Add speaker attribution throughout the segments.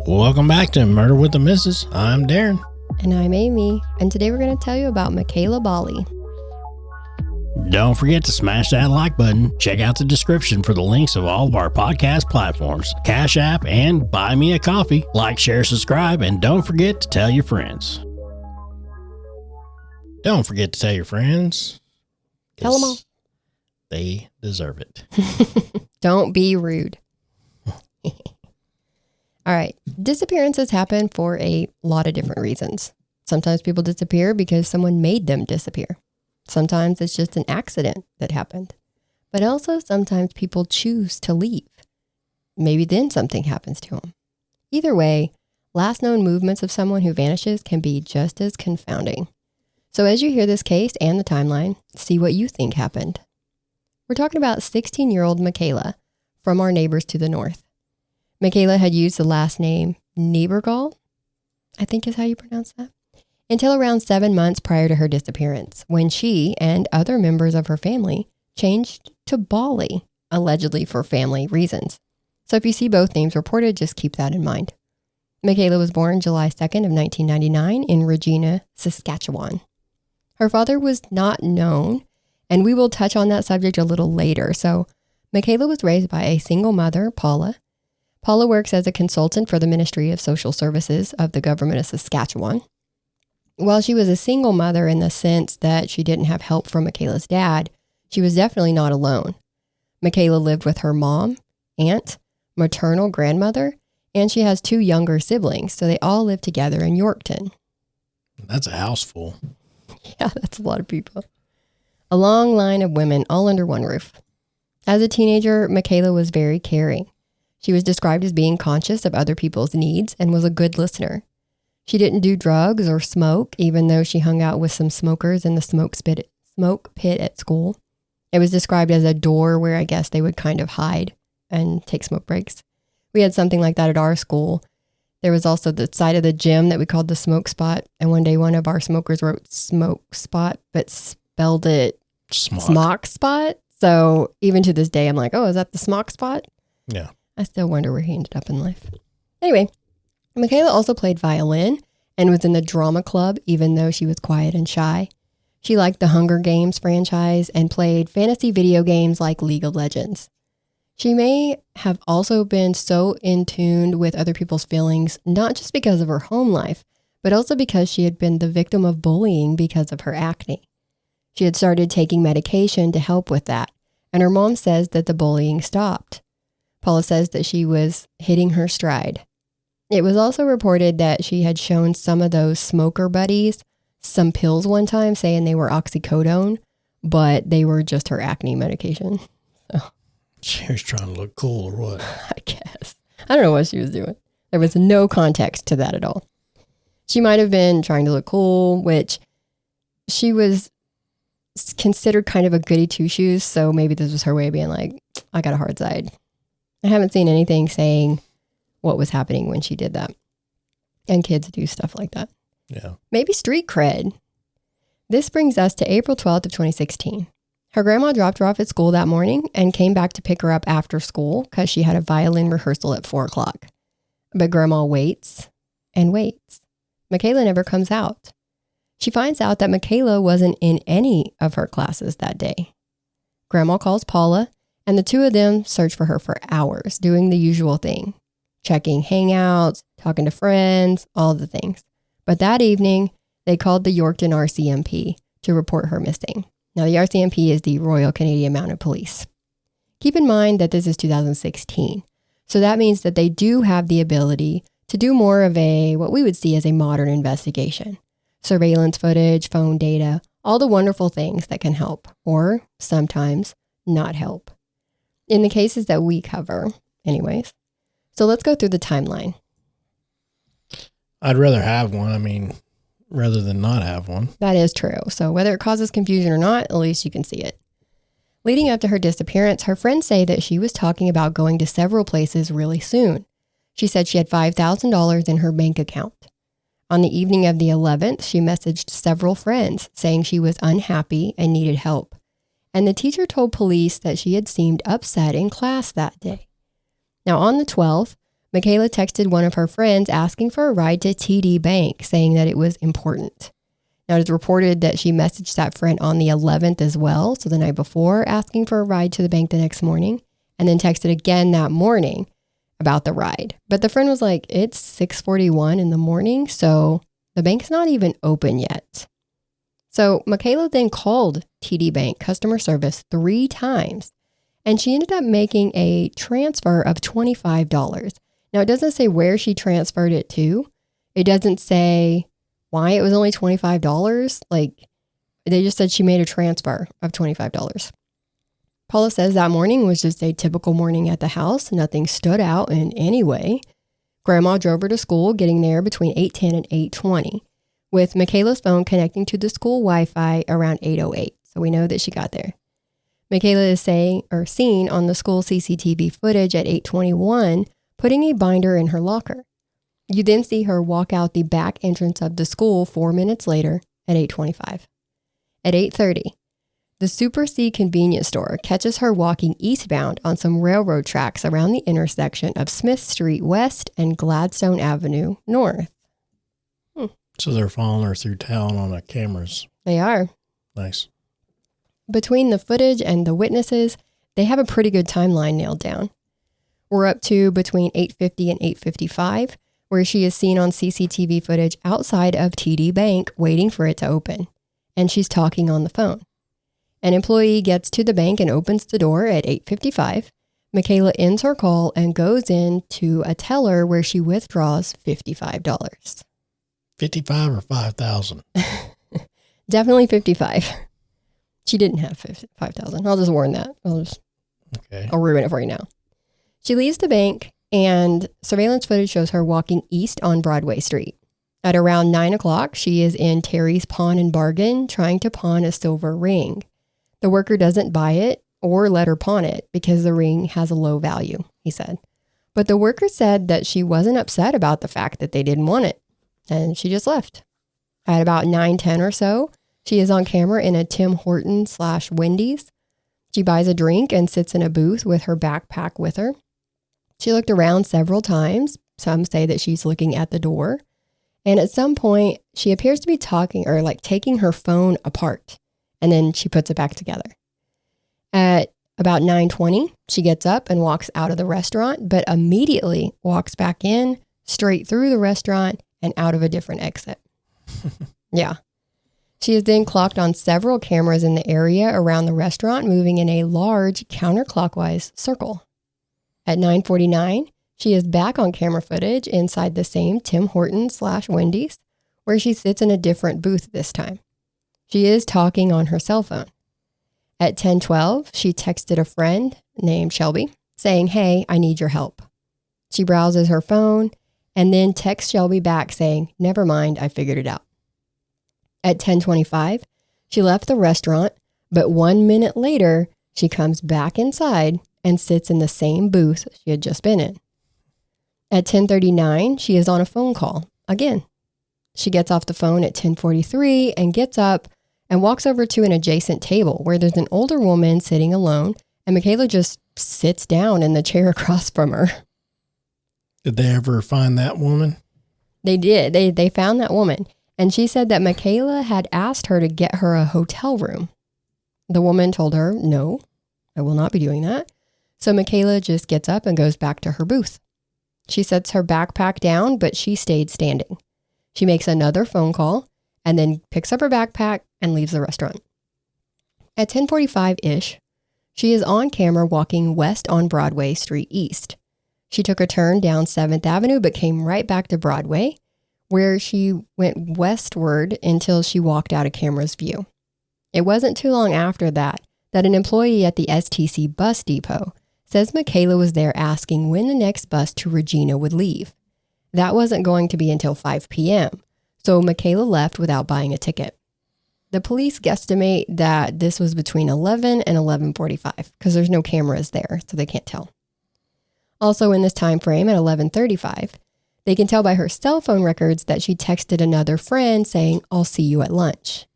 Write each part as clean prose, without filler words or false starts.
Speaker 1: Welcome back to Murder with the Missus. I'm Darren.
Speaker 2: And I'm Amy. And today we're going to tell you about Mekayla Bali.
Speaker 1: Don't forget to smash that like button. Check out the description for the links of all of our podcast platforms, Cash App, and Buy Me a Coffee. Like, share, subscribe, and don't forget to tell your friends. Don't forget to tell your friends.
Speaker 2: Tell them all.
Speaker 1: They deserve it.
Speaker 2: Don't be rude. All right. Disappearances happen for a lot of different reasons. Sometimes people disappear because someone made them disappear. Sometimes it's just an accident that happened. But also sometimes people choose to leave. Maybe then something happens to them. Either way, last known movements of someone who vanishes can be just as confounding. So as you hear this case and the timeline, see what you think happened. We're talking about 16-year-old Mekayla from our neighbors to the north. Mekayla had used the last name Niebergall, I think is how you pronounce that, until around 7 months prior to her disappearance, when she and other members of her family changed to Bali, allegedly for family reasons. So if you see both names reported, just keep that in mind. Mekayla was born July 2nd of 1999 in Regina, Saskatchewan. Her father was not known, and we will touch on that subject a little later. So Mekayla was raised by a single mother, Paula. Paula works as a consultant for the Ministry of Social Services of the government of Saskatchewan. While she was a single mother in the sense that she didn't have help from Mekayla's dad, she was definitely not alone. Mekayla lived with her mom, aunt, maternal grandmother, and she has 2 younger siblings, so they all live together in Yorkton.
Speaker 1: That's a house full.
Speaker 2: Yeah, that's a lot of people. A long line of women all under one roof. As a teenager, Mekayla was very caring. She was described as being conscious of other people's needs and was a good listener. She didn't do drugs or smoke, even though she hung out with some smokers in the smoke pit at school. It was described as a door where I guess they would kind of hide and take smoke breaks. We had something like that at our school. There was also the side of the gym that we called the smoke spot. And one day one of our smokers wrote smoke spot, but spelled it smock spot. So even to this day, I'm like, oh, is that the smock spot?
Speaker 1: Yeah.
Speaker 2: I still wonder where he ended up in life. Anyway, Mekayla also played violin and was in the drama club, even though she was quiet and shy. She liked the Hunger Games franchise and played fantasy video games like League of Legends. She may have also been so in tune with other people's feelings, not just because of her home life, but also because she had been the victim of bullying because of her acne. She had started taking medication to help with that, and her mom says that the bullying stopped. Paula says that she was hitting her stride. It was also reported that she had shown some of those smoker buddies some pills one time saying they were oxycodone, but they were just her acne medication. So,
Speaker 1: She was trying to look cool or what?
Speaker 2: I guess. I don't know what she was doing. There was no context to that at all. She might have been trying to look cool, which she was considered kind of a goody two-shoes, so maybe this was her way of being like, I got a hard side. I haven't seen anything saying what was happening when she did that. And kids do stuff like that.
Speaker 1: Yeah.
Speaker 2: Maybe street cred. This brings us to April 12th of 2016. Her grandma dropped her off at school that morning and came back to pick her up after school because she had a violin rehearsal at 4 o'clock. But grandma waits and waits. Mekayla never comes out. She finds out that Mekayla wasn't in any of her classes that day. Grandma calls Paula, and the 2 of them search for her for hours, doing the usual thing, checking hangouts, talking to friends, all the things. But that evening, they called the Yorkton RCMP to report her missing. Now, the RCMP is the Royal Canadian Mounted Police. Keep in mind that this is 2016, so that means that they do have the ability to do more of what we would see as a modern investigation. Surveillance footage, phone data, all the wonderful things that can help, or sometimes not help. In the cases that we cover, anyways. So let's go through the timeline.
Speaker 1: I'd rather have one. Rather than not have one.
Speaker 2: That is true. So whether it causes confusion or not, at least you can see it. Leading up to her disappearance, her friends say that she was talking about going to several places really soon. She said she had $5,000 in her bank account. On the evening of the 11th, she messaged several friends saying she was unhappy and needed help. And the teacher told police that she had seemed upset in class that day. Now on the 12th, Mekayla texted one of her friends asking for a ride to TD Bank, saying that it was important. Now, it is reported that she messaged that friend on the 11th as well, so the night before, asking for a ride to the bank the next morning, and then texted again that morning about the ride. But the friend was like, it's 6:41 in the morning, so the bank's not even open yet. So Mekayla then called TD Bank customer service 3 times, and she ended up making a transfer of $25. Now, it doesn't say where she transferred it to. It doesn't say why it was only $25. Like, they just said she made a transfer of $25. Paula says that morning was just a typical morning at the house. Nothing stood out in any way. Grandma drove her to school, getting there between 8:10 and 8:20, with Mekayla's phone connecting to the school Wi-Fi around 8:08. So we know that she got there. Mekayla is seen on the school CCTV footage at 8:21, putting a binder in her locker. You then see her walk out the back entrance of the school 4 minutes later at 8:25. At 8:30, the Super C convenience store catches her walking eastbound on some railroad tracks around the intersection of Smith Street West and Gladstone Avenue North.
Speaker 1: So they're following her through town on the cameras.
Speaker 2: They are.
Speaker 1: Nice.
Speaker 2: Between the footage and the witnesses, they have a pretty good timeline nailed down. We're up to between 8:50 and 8:55, where she is seen on CCTV footage outside of TD Bank waiting for it to open, and she's talking on the phone. An employee gets to the bank and opens the door at 8:55. Mekayla ends her call and goes into a teller where she withdraws $55.
Speaker 1: 55 or 5,000?
Speaker 2: Definitely 55. She didn't have 5,000. I'll just warn that. I'll ruin it for you now. She leaves the bank, and surveillance footage shows her walking east on Broadway Street. At around 9 o'clock, she is in Terry's Pawn and Bargain trying to pawn a silver ring. The worker doesn't buy it or let her pawn it because the ring has a low value, he said. But the worker said that she wasn't upset about the fact that they didn't want it, and she just left. At about 9:10 or so, she is on camera in a Tim Hortons/Wendy's. She buys a drink and sits in a booth with her backpack with her. She looked around several times. Some say that she's looking at the door. And at some point, she appears to be talking or like taking her phone apart. And then she puts it back together. At about 9:20, she gets up and walks out of the restaurant, but immediately walks back in, straight through the restaurant and out of a different exit. Yeah. She is then clocked on several cameras in the area around the restaurant, moving in a large counterclockwise circle. At 9:49, she is back on camera footage inside the same Tim Hortons/Wendy's, where she sits in a different booth this time. She is talking on her cell phone. At 10:12, she texted a friend named Shelby saying, "Hey, I need your help." She browses her phone and then texts Shelby back saying, "Never mind, I figured it out." At 10:25, she left the restaurant, but 1 minute later, she comes back inside and sits in the same booth she had just been in. At 10:39, she is on a phone call again. She gets off the phone at 10:43 and gets up and walks over to an adjacent table where there's an older woman sitting alone, and Mekayla just sits down in the chair across from her.
Speaker 1: Did they ever find that woman?
Speaker 2: They did. They found that woman, and she said that Mekayla had asked her to get her a hotel room. The woman told her, "No, I will not be doing that." So Mekayla just gets up and goes back to her booth. She sets her backpack down, but she stayed standing. She makes another phone call and then picks up her backpack and leaves the restaurant. At 10:45-ish, she is on camera walking west on Broadway Street East. She took a turn down 7th Avenue, but came right back to Broadway, where she went westward until she walked out of camera's view. It wasn't too long after that an employee at the STC bus depot says Mekayla was there asking when the next bus to Regina would leave. That wasn't going to be until 5 p.m., so Mekayla left without buying a ticket. The police guesstimate that this was between 11 and 11:45 because there's no cameras there, so they can't tell. Also in this time frame at 11:35, they can tell by her cell phone records that she texted another friend saying, "I'll see you at lunch."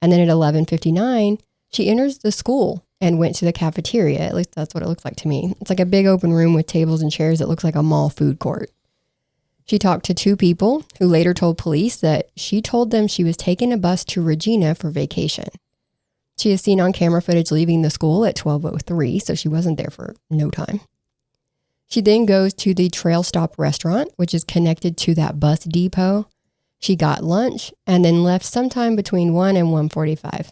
Speaker 2: And then at 11:59, she enters the school and went to the cafeteria. At least that's what it looks like to me. It's like a big open room with tables and chairs that looks like a mall food court. She talked to 2 people who later told police that she told them she was taking a bus to Regina for vacation. She is seen on camera footage leaving the school at 12:03, so she wasn't there for no time. She then goes to the Trail Stop restaurant, which is connected to that bus depot. She got lunch and then left sometime between 1 and 1:45.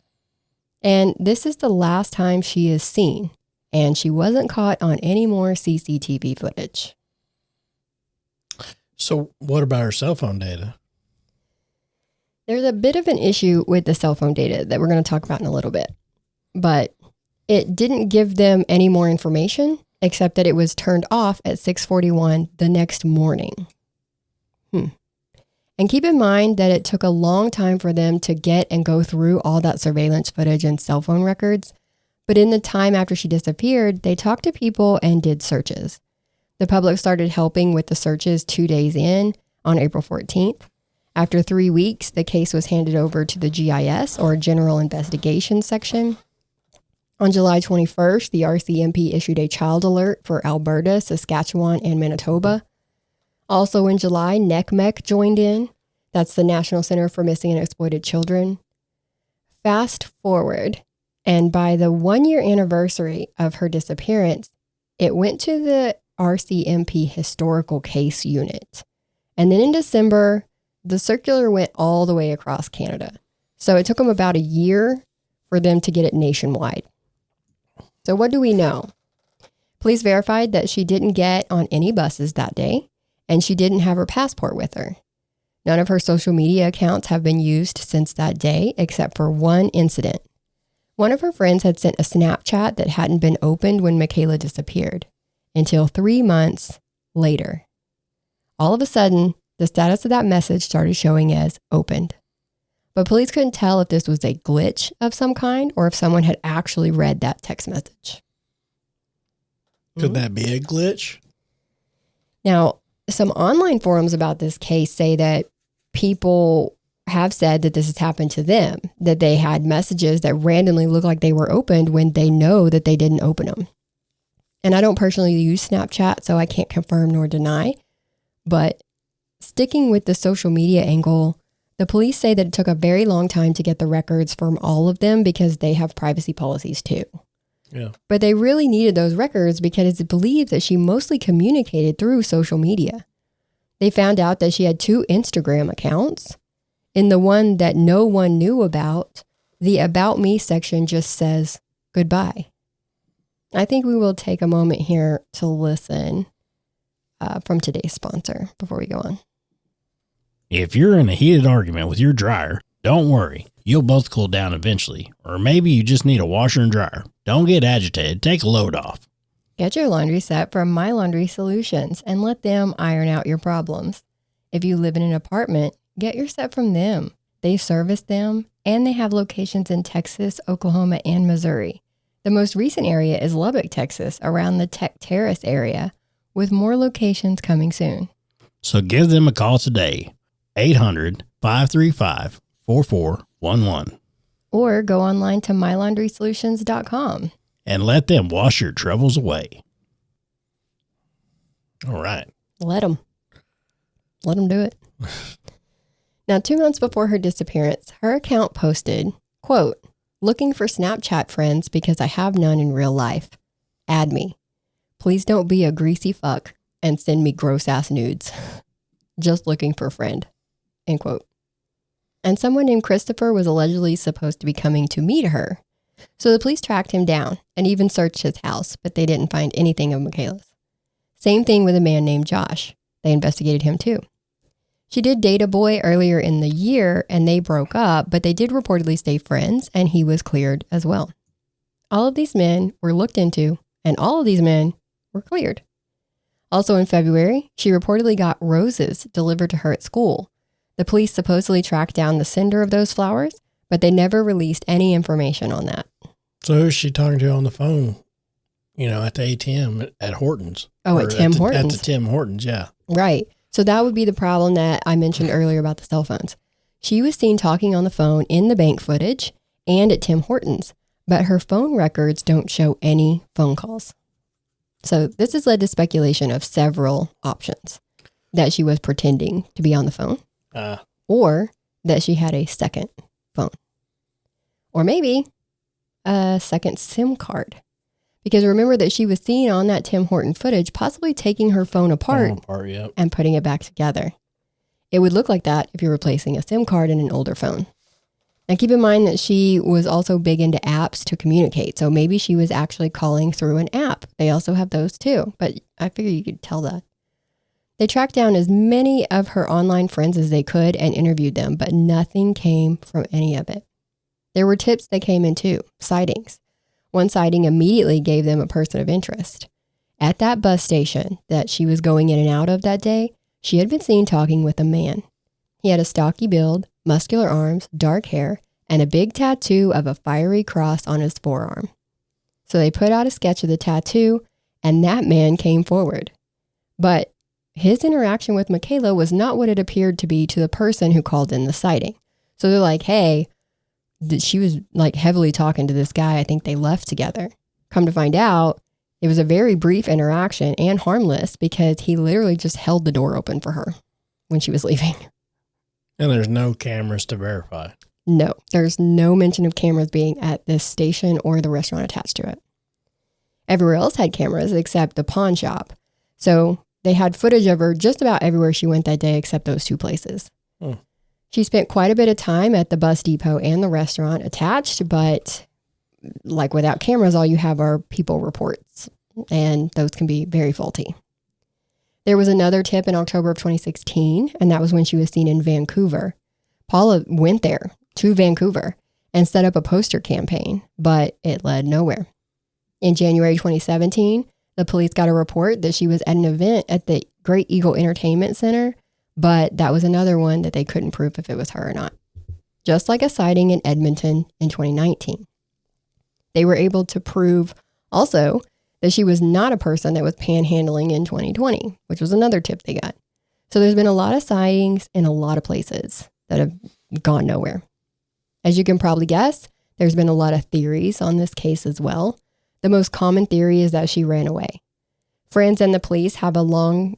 Speaker 2: And this is the last time she is seen, and she wasn't caught on any more CCTV footage.
Speaker 1: So what about her cell phone data?
Speaker 2: There's a bit of an issue with the cell phone data that we're going to talk about in a little bit, but it didn't give them any more information except that it was turned off at 6:41 the next morning. And keep in mind that it took a long time for them to get and go through all that surveillance footage and cell phone records. But in the time after she disappeared, they talked to people and did searches. The public started helping with the searches 2 days in on April 14th. After 3 weeks, the case was handed over to the GIS, or General Investigation Section. On July 21st, the RCMP issued a child alert for Alberta, Saskatchewan, and Manitoba. Also in July, NCMEC joined in. That's the National Center for Missing and Exploited Children. Fast forward, and by the 1-year anniversary of her disappearance, it went to the RCMP Historical Case Unit. And then in December, the circular went all the way across Canada. So it took them about a year for them to get it nationwide. So what do we know? Police verified that she didn't get on any buses that day, and she didn't have her passport with her. None of her social media accounts have been used since that day, except for one incident. One of her friends had sent a Snapchat that hadn't been opened when Mekayla disappeared, until 3 months later. All of a sudden, the status of that message started showing as opened. But police couldn't tell if this was a glitch of some kind or if someone had actually read that text message.
Speaker 1: Could that be a glitch?
Speaker 2: Now, some online forums about this case say that people have said that this has happened to them, that they had messages that randomly look like they were opened when they know that they didn't open them. And I don't personally use Snapchat, so I can't confirm nor deny. But sticking with the social media angle, the police say that it took a very long time to get the records from all of them because they have privacy policies too.
Speaker 1: Yeah.
Speaker 2: But they really needed those records because it's believed that she mostly communicated through social media. They found out that she had 2 Instagram accounts. In the one that no one knew about, the About Me section just says goodbye. I think we will take a moment here to listen from today's sponsor before we go on.
Speaker 1: If you're in a heated argument with your dryer, don't worry. You'll both cool down eventually. Or maybe you just need a washer and dryer. Don't get agitated. Take a load off.
Speaker 2: Get your laundry set from My Laundry Solutions and let them iron out your problems. If you live in an apartment, get your set from them. They service them, and they have locations in Texas, Oklahoma, and Missouri. The most recent area is Lubbock, Texas, around the Tech Terrace area, with more locations coming soon.
Speaker 1: So give them a call today. 800-535-4411.
Speaker 2: Or go online to mylaundrysolutions.com.
Speaker 1: And let them wash your troubles away. All right.
Speaker 2: Let them do it. Now, 2 months before her disappearance, her account posted, quote, "Looking for Snapchat friends because I have none in real life. Add me. Please don't be a greasy fuck and send me gross ass nudes. Just looking for a friend." End quote. And someone named Christopher was allegedly supposed to be coming to meet her. So the police tracked him down and even searched his house, but they didn't find anything of Mekayla's. Same thing with a man named Josh. They investigated him too. She did date a boy earlier in the year and they broke up, but they did reportedly stay friends and he was cleared as well. All of these men were looked into and all of these men were cleared. Also in February, she reportedly got roses delivered to her at school. The police supposedly tracked down the sender of those flowers, but they never released any information on that.
Speaker 1: So who's she talking to on the phone? At the ATM at Hortons.
Speaker 2: Oh, at Tim Hortons.
Speaker 1: At the Tim Hortons, yeah.
Speaker 2: Right. So that would be the problem that I mentioned earlier about the cell phones. She was seen talking on the phone in the bank footage and at Tim Hortons, but her phone records don't show any phone calls. So this has led to speculation of several options: that she was pretending to be on the phone, or that she had a second phone, or maybe a second SIM card. Because remember that she was seen on that Tim Horton footage, possibly taking her phone apart
Speaker 1: yep,
Speaker 2: and putting it back together. It would look like that if you're replacing a SIM card in an older phone. Now keep in mind that she was also big into apps to communicate. So maybe she was actually calling through an app. They also have those too, but I figure you could tell that. They tracked down as many of her online friends as they could and interviewed them, but nothing came from any of it. There were tips that came in too, sightings. One sighting immediately gave them a person of interest. At that bus station that she was going in and out of that day, she had been seen talking with a man. He had a stocky build, muscular arms, dark hair, and a big tattoo of a fiery cross on his forearm. So they put out a sketch of the tattoo, and that man came forward. But his interaction with Mekayla was not what it appeared to be to the person who called in the sighting. So they're like, hey, she was like heavily talking to this guy. I think they left together. Come to find out, it was a very brief interaction and harmless because he literally just held the door open for her when she was leaving.
Speaker 1: And there's no cameras to verify.
Speaker 2: No, there's no mention of cameras being at this station or the restaurant attached to it. Everywhere else had cameras except the pawn shop. So they had footage of her just about everywhere she went that day except those two places. She spent quite a bit of time at the bus depot and the restaurant attached, but like without cameras, all you have are people reports, and those can be very faulty. There was another tip in October of 2016, and that was when she was seen in Vancouver. Paula went there to Vancouver and set up a poster campaign, but it led nowhere. In January 2017, the police got a report that she was at an event at the Great Eagle Entertainment Center, but that was another one that they couldn't prove if it was her or not. Just like a sighting in Edmonton in 2019. They were able to prove also that she was not a person that was panhandling in 2020, which was another tip they got. So there's been a lot of sightings in a lot of places that have gone nowhere. As you can probably guess, there's been a lot of theories on this case as well. The most common theory is that she ran away. Friends and the police have long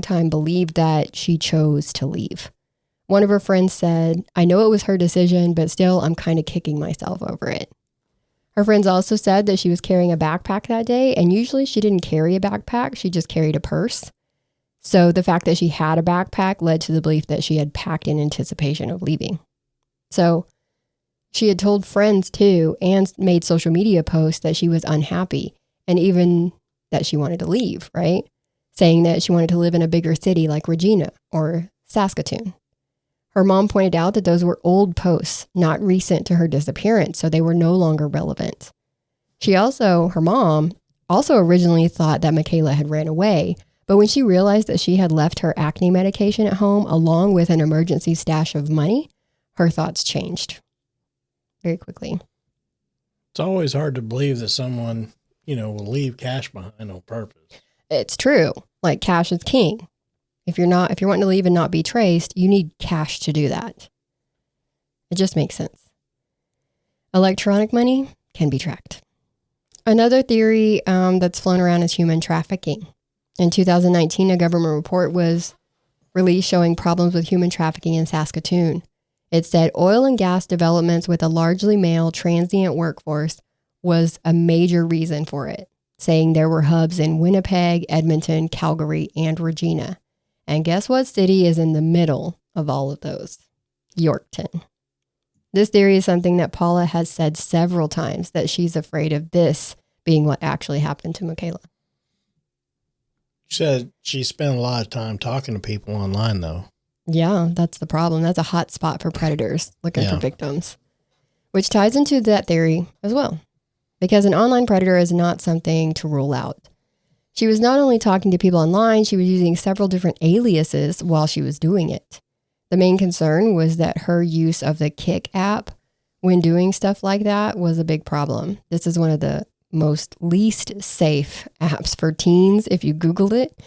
Speaker 2: time believed that she chose to leave. One of her friends said, "I know it was her decision, but still I'm kind of kicking myself over it." Her friends also said that she was carrying a backpack that day, and usually she didn't carry a backpack, she just carried a purse. So the fact that she had a backpack led to the belief that she had packed in anticipation of leaving. So she had told friends too, and made social media posts that she was unhappy, and even that she wanted to leave, right? Saying that she wanted to live in a bigger city like Regina or Saskatoon. Her mom pointed out that those were old posts, not recent to her disappearance, so they were no longer relevant. Her mom also originally thought that Mekayla had ran away, but when she realized that she had left her acne medication at home along with an emergency stash of money, her thoughts changed very quickly.
Speaker 1: It's always hard to believe that someone, will leave cash behind on purpose.
Speaker 2: It's true. Like, cash is king. If you're wanting to leave and not be traced, you need cash to do that. It just makes sense. Electronic money can be tracked. Another theory that's flown around is human trafficking. In 2019, a government report was released showing problems with human trafficking in Saskatoon. It said oil and gas developments with a largely male transient workforce was a major reason for it, saying there were hubs in Winnipeg, Edmonton, Calgary, and Regina. And guess what city is in the middle of all of those? Yorkton. This theory is something that Paula has said several times, that she's afraid of this being what actually happened to Mekayla.
Speaker 1: She said she spent a lot of time talking to people online, though.
Speaker 2: Yeah, that's the problem. That's a hot spot for predators looking for victims, which ties into that theory as well, because an online predator is not something to rule out. She was not only talking to people online, she was using several different aliases while she was doing it. The main concern was that her use of the Kik app when doing stuff like that was a big problem. This is one of the most least safe apps for teens if you Googled it.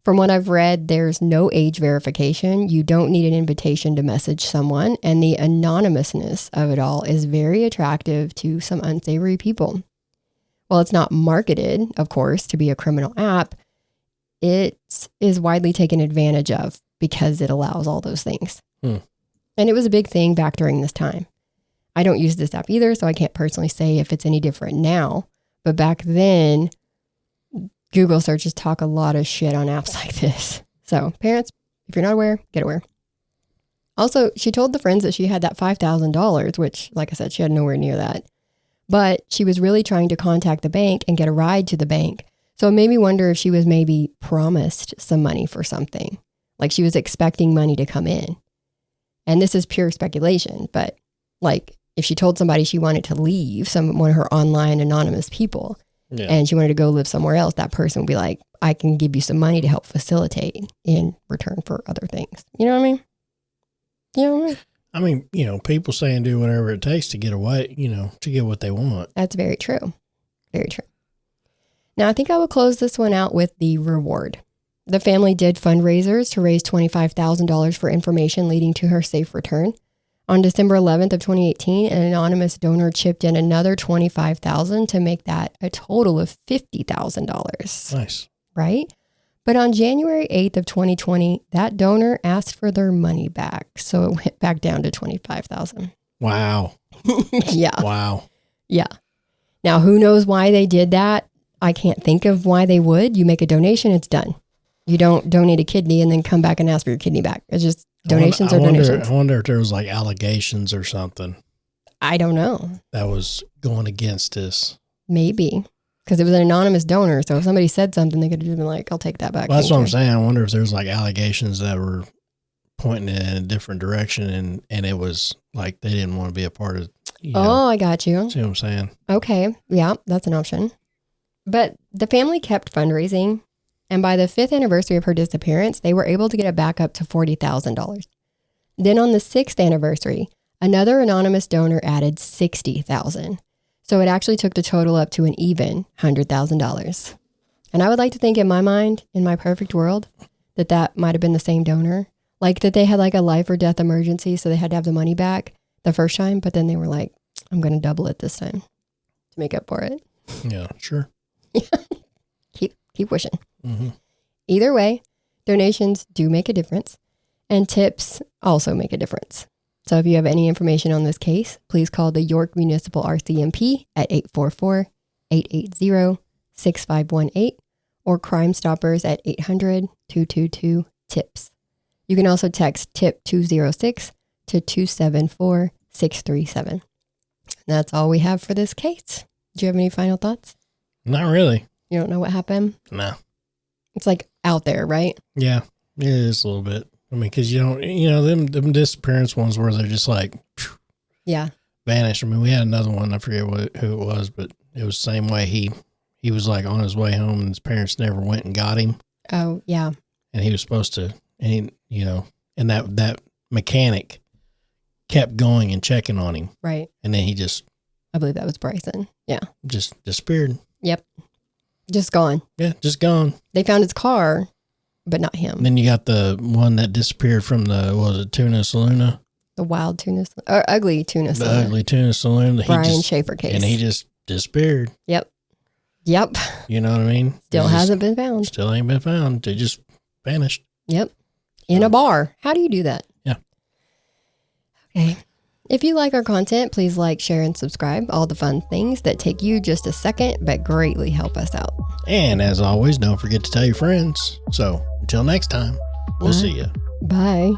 Speaker 2: From what I've read, there's no age verification. You don't need an invitation to message someone. And the anonymousness of it all is very attractive to some unsavory people. While it's not marketed, of course, to be a criminal app, it is widely taken advantage of because it allows all those things. And it was a big thing back during this time. I don't use this app either, so I can't personally say if it's any different now. But back then, Google searches talk a lot of shit on apps like this. So parents, if you're not aware, get aware. Also, she told the friends that she had that $5,000, which, like I said, she had nowhere near that. But she was really trying to contact the bank and get a ride to the bank. So it made me wonder if she was maybe promised some money for something. Like she was expecting money to come in. And this is pure speculation, but like if she told somebody she wanted to leave, one of her online anonymous people, and she wanted to go live somewhere else, that person would be like, I can give you some money to help facilitate in return for other things. You know what I mean? You know what I mean?
Speaker 3: I mean, you know, people saying do whatever it takes to get away, you know, to get what they want.
Speaker 2: That's very true. Very true. Now, I think I will close this one out with the reward. The family did fundraisers to raise $25,000 for information leading to her safe return. On December 11th of 2018, an anonymous donor chipped in another $25,000 to make that a total of $50,000.
Speaker 3: Nice.
Speaker 2: Right? But on January 8th of 2020, that donor asked for their money back. So it went back down to $25,000.
Speaker 3: Wow.
Speaker 2: Yeah.
Speaker 3: Wow.
Speaker 2: Yeah. Now, who knows why they did that? I can't think of why they would. You make a donation, it's done. You don't donate a kidney and then come back and ask for your kidney back. It's just donations are donations.
Speaker 3: I wonder if there was like allegations or something.
Speaker 2: I don't know.
Speaker 3: That was going against this.
Speaker 2: Maybe. Because it was an anonymous donor. So if somebody said something, they could have just been like, I'll take that back.
Speaker 3: Well, that's what I'm saying. I wonder if there's like allegations that were pointing in a different direction and it was like they didn't want to be a part of, you know.
Speaker 2: Oh, I got you.
Speaker 3: See what I'm saying?
Speaker 2: Okay. Yeah, that's an option. But the family kept fundraising. And by the 5th anniversary of her disappearance, they were able to get it back up to $40,000. Then on the 6th anniversary, another anonymous donor added $60,000. So it actually took the total up to an even $100,000. And I would like to think in my mind, in my perfect world, that might have been the same donor. Like that they had like a life or death emergency, so they had to have the money back the first time, but then they were like, I'm going to double it this time to make up for it.
Speaker 3: Yeah, sure.
Speaker 2: Keep wishing.
Speaker 3: Mm-hmm.
Speaker 2: Either way, donations do make a difference, and tips also make a difference. So if you have any information on this case, please call the York Municipal RCMP at 844-880-6518 or Crime Stoppers at 800-222-TIPS. You can also text TIP 206 to 274-637. That's all we have for this case. Do you have any final thoughts?
Speaker 3: Not really.
Speaker 2: You don't know what happened?
Speaker 3: No.
Speaker 2: It's like out there, right?
Speaker 3: Yeah, it is a little bit. I mean, because you don't, you know, them disappearance ones where they're just like,
Speaker 2: yeah,
Speaker 3: vanished. I mean, we had another one. I forget who it was, but it was the same way. He was like on his way home, and his parents never went and got him.
Speaker 2: Oh yeah.
Speaker 3: And he was supposed to, and he, you know, and that mechanic kept going and checking on him.
Speaker 2: Right.
Speaker 3: And then he just,
Speaker 2: I believe that was Bryson. Yeah.
Speaker 3: just disappeared.
Speaker 2: Yep. Just gone.
Speaker 3: Yeah, just gone.
Speaker 2: They found his car, but not him.
Speaker 3: And then you got the one that disappeared from the, what was it, Tuna Saloon?
Speaker 2: The wild tuna, or ugly tuna
Speaker 3: The
Speaker 2: saloon.
Speaker 3: ugly Tuna Saloon.
Speaker 2: Brian Schaefer case.
Speaker 3: And he just disappeared.
Speaker 2: Yep.
Speaker 3: You know what I mean?
Speaker 2: Still hasn't been found.
Speaker 3: Still ain't been found. They just vanished.
Speaker 2: Yep. In a bar. How do you do that?
Speaker 3: Yeah.
Speaker 2: Okay. If you like our content, please like, share, and subscribe. All the fun things that take you just a second, but greatly help us out.
Speaker 3: And as always, don't forget to tell your friends. So until next time, we'll see you.
Speaker 2: Bye.